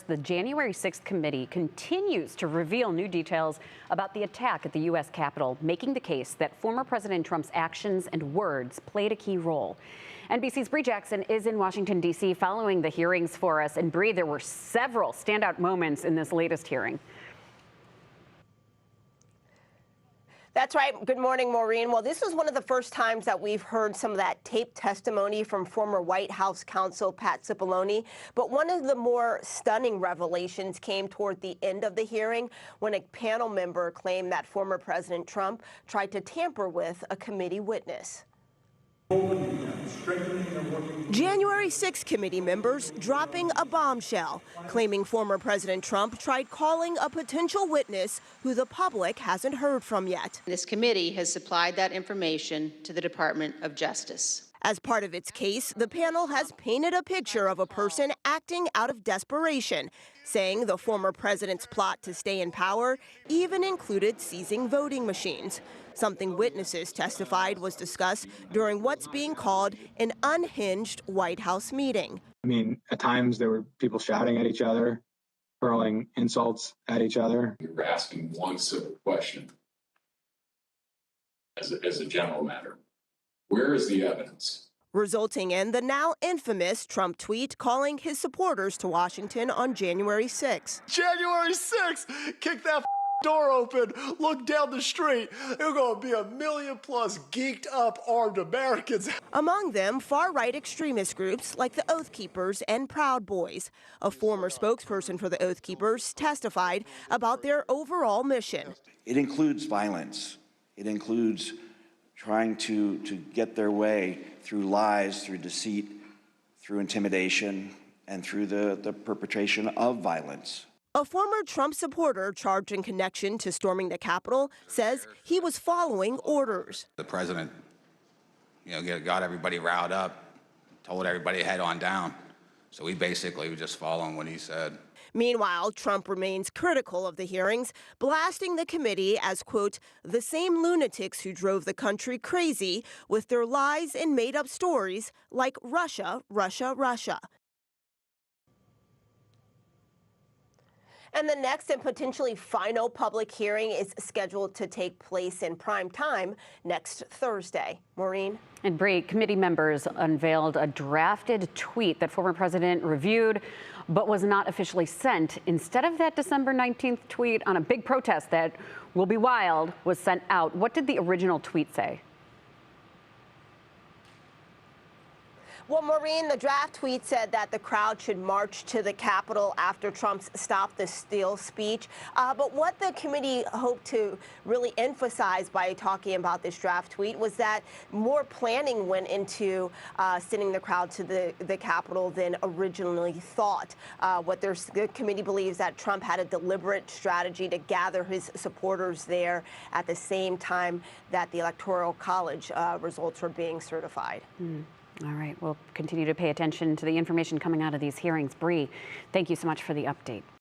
The January 6th committee continues to reveal new details about the attack at the U.S. Capitol, making the case that former President Trump's actions and words played a key role. NBC's Bree Jackson is in Washington, D.C. following the hearings for us. And Bree, there were several standout moments in this latest hearing. That's right. Good morning, Maureen. Well, this is one of the first times that we've heard some of that taped testimony from former White House counsel Pat Cipollone. But one of the more stunning revelations came toward the end of the hearing when a panel member claimed that former President Trump tried to tamper with a committee witness. January 6 committee members dropping a bombshell, claiming former President Trump tried calling a potential witness who the public hasn't heard from yet. This committee has supplied that information to the Department of Justice. As part of its case, the panel has painted a picture of a person acting out of desperation, saying the former president's plot to stay in power even included seizing voting machines, something witnesses testified was discussed during what's being called an unhinged White House meeting. I mean, at times there were people shouting at each other, hurling insults at each other. You're asking one simple question as a general matter. Where is the evidence? Resulting in the now infamous Trump tweet calling his supporters to Washington on January 6. January 6th, kick that door open, look down the street. There's going to be 1 million plus geeked up armed Americans. Among them, far-right extremist groups like the Oath Keepers and Proud Boys. A former spokesperson for the Oath Keepers testified about their overall mission. It includes violence. It includes trying to get their way through lies, through deceit, through intimidation, and through the perpetration of violence. A former Trump supporter charged in connection to storming the Capitol says he was following orders. The president, got everybody riled up, told everybody head on down. So we basically were just following what he said. Meanwhile, Trump remains critical of the hearings, blasting the committee as, quote, the same lunatics who drove the country crazy with their lies and made-up stories like Russia, Russia, Russia. And the next and potentially final public hearing is scheduled to take place in prime time next Thursday. Maureen? And Bree, committee members unveiled a drafted tweet that former president reviewed but was not officially sent. Instead of that December 19th tweet on a big protest that will be wild was sent out. What did the original tweet say? Well, Maureen, the draft tweet said that the crowd should march to the Capitol after Trump's Stop the Steal speech. But what the committee hoped to really emphasize by talking about this draft tweet was that more planning went into sending the crowd to the Capitol than originally thought. The committee believes that Trump had a deliberate strategy to gather his supporters there at the same time that the Electoral College results were being certified. All right, we'll continue to pay attention to the information coming out of these hearings. Bree, thank you so much for the update.